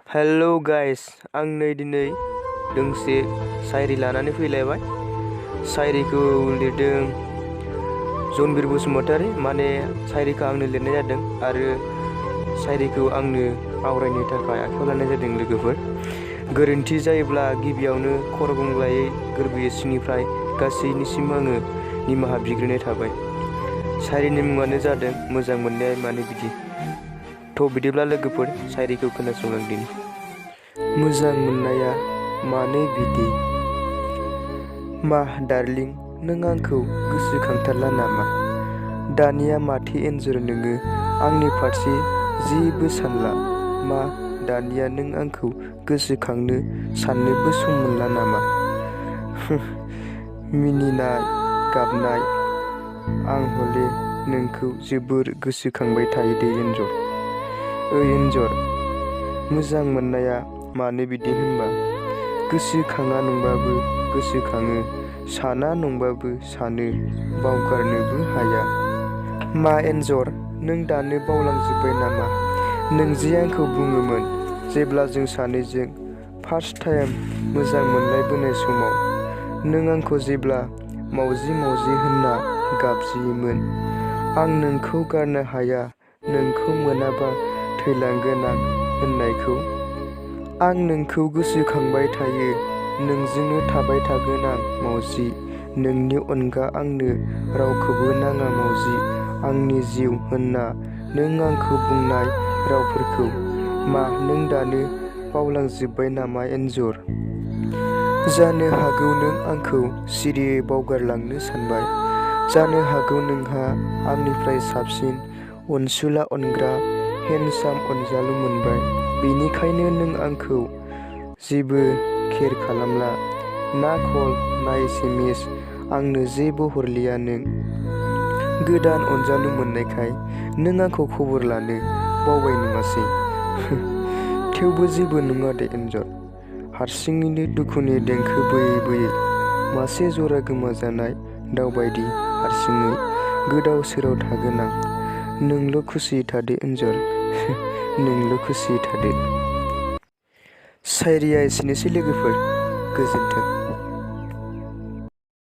Hello guys, आं दिनै दोंसे सायरि लानानै फैलायबाय। सायरिखौ लिरदों जनबिर बसुमतारी, माने सायरिखौ आंनो लिरनाय जादों आरो सायरिखौ आंनो आवरायनो थाखाय आखायाव लानाय जादों लोगोफोर। गोरोन्थि जायोब्ला गिबियावनो खर' गंग्लायै गोरबोयै सिंनिफ्राय गासैनिसिम आङो निमाहा बिग्रोनाय थाबाय। सायरिनि मुङानो जादों मोजां मोननाया मानो बिदि। थ' बिदिब्ला लोगोफोर, सायरिखौ खोनासंलांदिनि। मोजां मोननाया मानो बिदि? मा डार्लिं, नों आंखौ गोसोखांथारला नामा? दानिया माथो एन्जर नोङो आंनि फारसे जेबो सानला? मा दानिया नों आंखौ गोसोखांनो साननोबो सम मोनला नामा? मिनिनाय गाबनाय, आं हले नोंखौ जोबोर गोसोखांबाय थायो दे एन्जर। ओइ एन्जर, मोजां मोननाया मानो बिदि होनबा? गोसोखाङा नंबाबो गोसोखाङो, साना नंबाबो सानो, बावगारनोबो हाया। मा एन्जर, नों दानो बावलांजोब्बाय नामा? नों जे आंखौ बुङोमोन जेब्ला जों सानैजों फार्स्ट टाइम मोजां मोनलायबोनाय समाव, नों आंखौ जेब्ला मावजि मावजि होनना गाबज्रियोमोन, आं नोंखौ गारनो हाया, नोंखौ मोनाबा थैलांगोन आं होननायखौ। आं नोंखौ गोसोखांबाय थायो, नोंजोंनो थाबाय थागोन आं मावजि, नोंनि अनगा आंनो रावखौबो नाङा मावजि, आंनि जिउ होनना नों आंखौ बुंनाय रावफोरखौ। मा नों दानो बावलांजोब्बाय नामा एन्जर? जानो हागौ नों आंखौ सिरियै बावगारलांनो सानबाय। जानो हागौ नोंहा आंनिफ्राय साबसिन अनसुला अनग्रा हेन्डसाम अनजालु मोनबाय, बेनिखायनो नों आंखौ जेबो केयार खालामला। ना कल ना SMS आंनो जेबो हरलिया नों। गोदान अनजालु मोननायखाय नों आंखौ खबर लानो बावबाय नङासै? थेवबो जेबो नङा दे एन्जर, हारसिङैनो दुखुनि देंखो बोयै बोयै मासे जरा गोमाजानाय दाउ बायदि हारसिङै गोदाव सोराव थागोन आं। नोंल' खुसियै थादो एन्जर, नोंल' खुसियै थादो। सायरिया एसेनोसै लोगोफोर, गोजोन्थों।